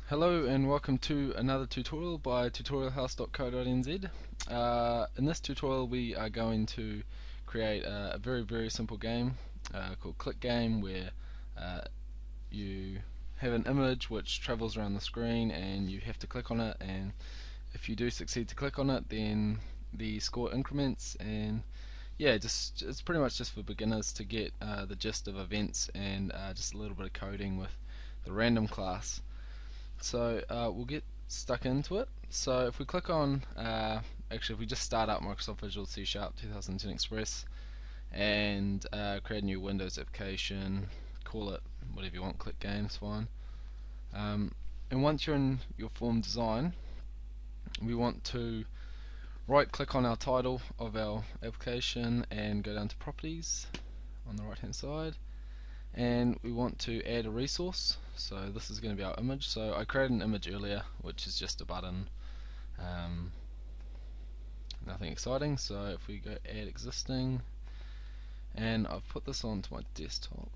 Hello and welcome to another tutorial by tutorialhouse.co.nz. In this tutorial we are going to create a very simple game called Click Game, where you have an image which travels around the screen and you have to click on it, and if you do succeed to click on it then the score increments. And yeah, it's pretty much just for beginners to get the gist of events and just a little bit of coding with the random class. So we'll get stuck into it. So if we click on, actually if we just start up Microsoft Visual C Sharp 2010 Express and create a new Windows application, call it whatever you want, Click Games, fine. And once you're in your form design, we want to right click on our title of our application and go down to properties on the right hand side, and we want to add a resource. So this is going to be our image. So I created an image earlier which is just a button, nothing exciting. So if we go add existing, and I've put this onto my desktop,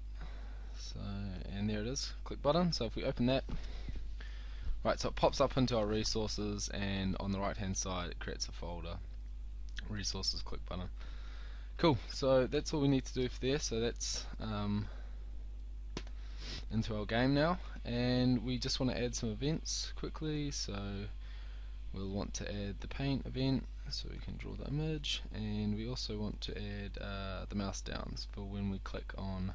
so, and there it is, click button. So if we open that, right, so it pops up into our resources, and on the right hand side it creates a folder, resources, click button. Cool, so that's all we need to do for there. So that's into our game now, and we just want to add some events quickly. So we'll want to add the paint event so we can draw the image, and we also want to add the mouse downs for when we click on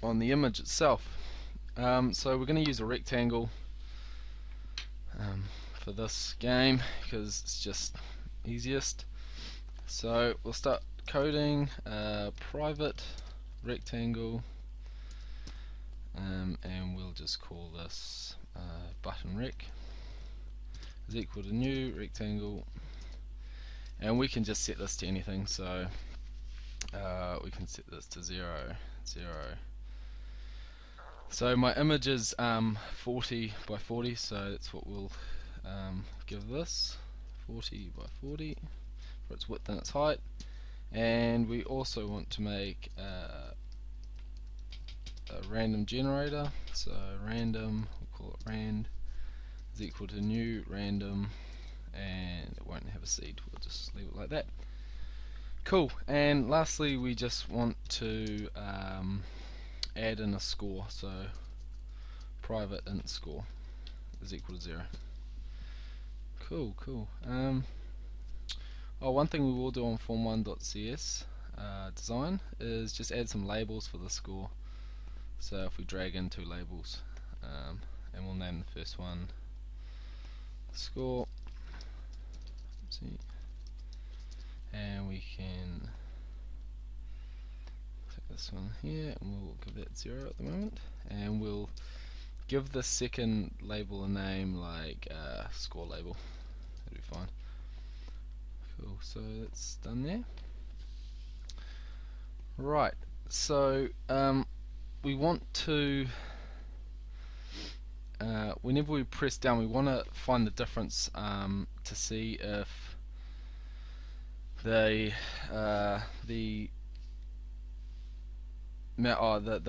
the image itself. So we're going to use a rectangle for this game because it's just easiest. So we'll start coding private rectangle, and we'll just call this button rec is equal to new rectangle, and we can just set this to anything. So we can set this to 0, 0. So my image is 40 by 40, so that's what we'll give this, 40 by 40 for its width and its height. And we also want to make a random generator. So random, we'll call it rand, is equal to new random, and it won't have a seed, we'll just leave it like that. Cool. And lastly we just want to add in a score. So private int score is equal to 0. Cool. One thing we will do on form1.cs design is just add some labels for the score. So if we drag in two labels, and we'll name the first one score, and we can take this one here and we'll give that 0 at the moment, and we'll give the second label a name like score label. That'll be fine. Cool, so that's done there. Right, so we want to, whenever we press down, we want to find the difference to see if the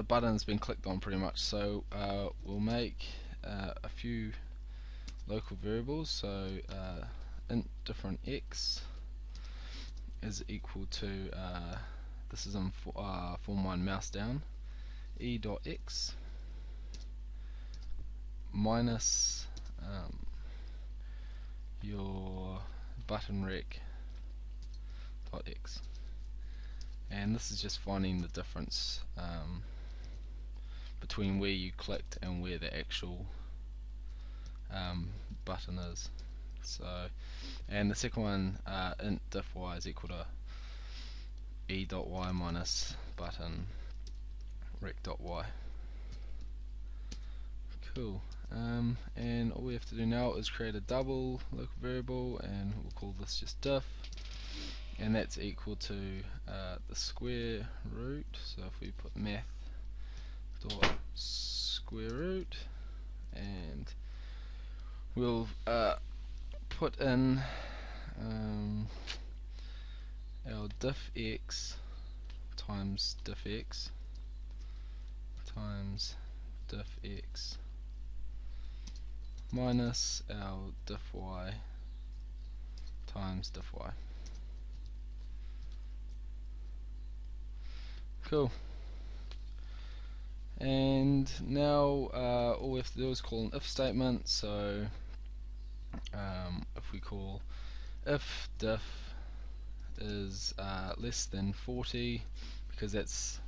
button's been clicked on pretty much. So we'll make a few local variables. So int different x is equal to this is in form1 mouse down, e.x minus your button rec dot x, and this is just finding the difference between where you clicked and where the actual button is. So, and the second one, int diff y is equal to e.y minus button rec.y. Cool. And all we have to do now is create a double local variable, and we'll call this just diff, and that's equal to the square root. So if we put math dot square root, and we'll put in our diff x times diff x times diff x minus our diff y times diff y. Cool. And now all we have to do is call an if statement. So if we call if diff is less than 40, because it's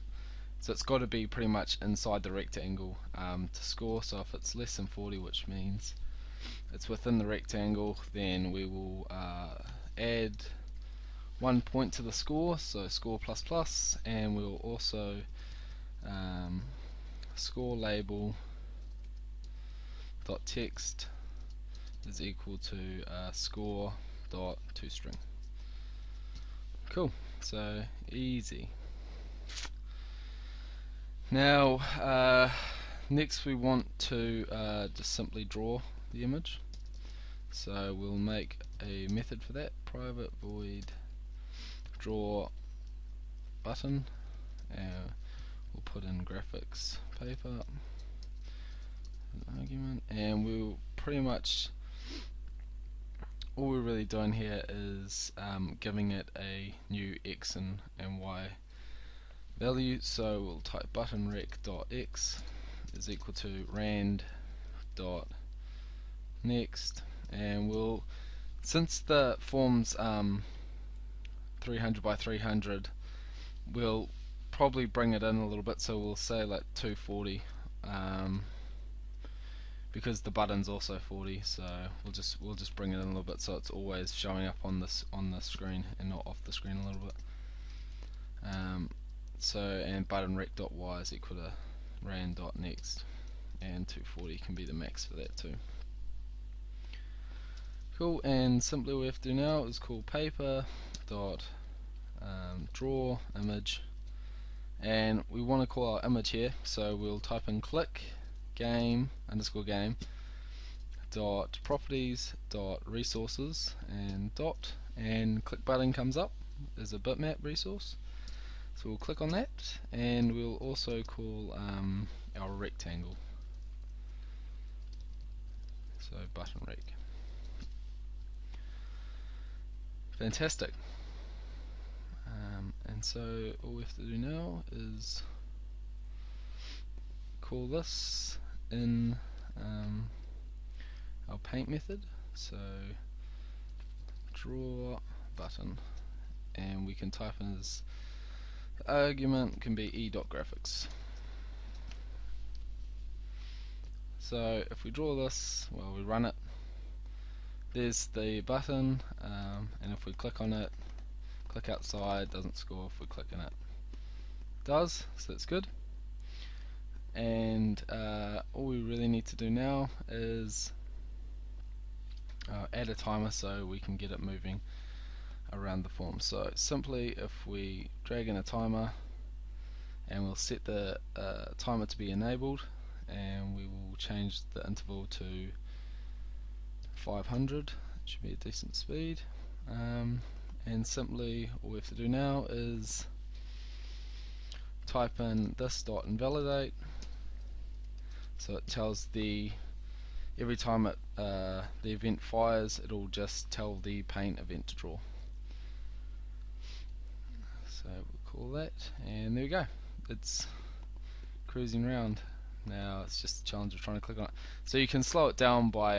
got to be pretty much inside the rectangle to score. So if it's less than 40, which means it's within the rectangle, then we will add 1 point to the score, so score plus plus, and we'll also score label dot text is equal to score dot toString. Cool, so easy. Now next we want to just simply draw the image, so we'll make a method for that, private void draw button, and we'll put in graphics paper an argument, and we'll pretty much all we're really doing here is giving it a new x and y value. So we'll type button rec.x is equal to rand dot next, and we'll, since the form's 300 by 300, we'll probably bring it in a little bit, so we'll say like 240 because the button's also 40, so we'll just bring it in a little bit so it's always showing up on the screen and not off the screen a little bit. And button rec.y is equal to rand.next, and 240 can be the max for that too. Cool, and simply what we have to do now is call paper dot draw image, and we want to call our image here, so we'll type in click game underscore game dot properties dot resources and dot, and click button comes up as a bitmap resource, so we'll click on that, and we'll also call our rectangle, so button rec. Fantastic. And so all we have to do now is call this in our paint method, so draw button, and we can type in as the argument can be e.graphics. So if we draw this, well, we run it, there's the button, and if we click on it, click outside, doesn't score. If we click in it, does, so that's good. And all we really need to do now is add a timer so we can get it moving around the form. So simply if we drag in a timer, and we'll set the timer to be enabled, and we will change the interval to 500, it should be a decent speed, and simply all we have to do now is type in this dot invalidate, so it tells every time the event fires, it'll just tell the paint event to draw. So we'll call that, and there we go, it's cruising around. Now it's just a challenge of trying to click on it. So you can slow it down by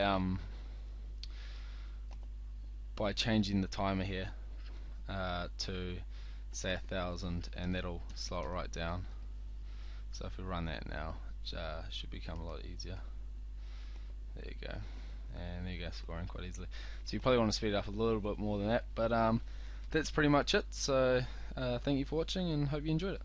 changing the timer here to say 1000, and that'll slow it right down. So if we run that now, it should become a lot easier. There you go, and there you go, scoring quite easily. So you probably want to speed it up a little bit more than that, but that's pretty much it. So thank you for watching, and hope you enjoyed it.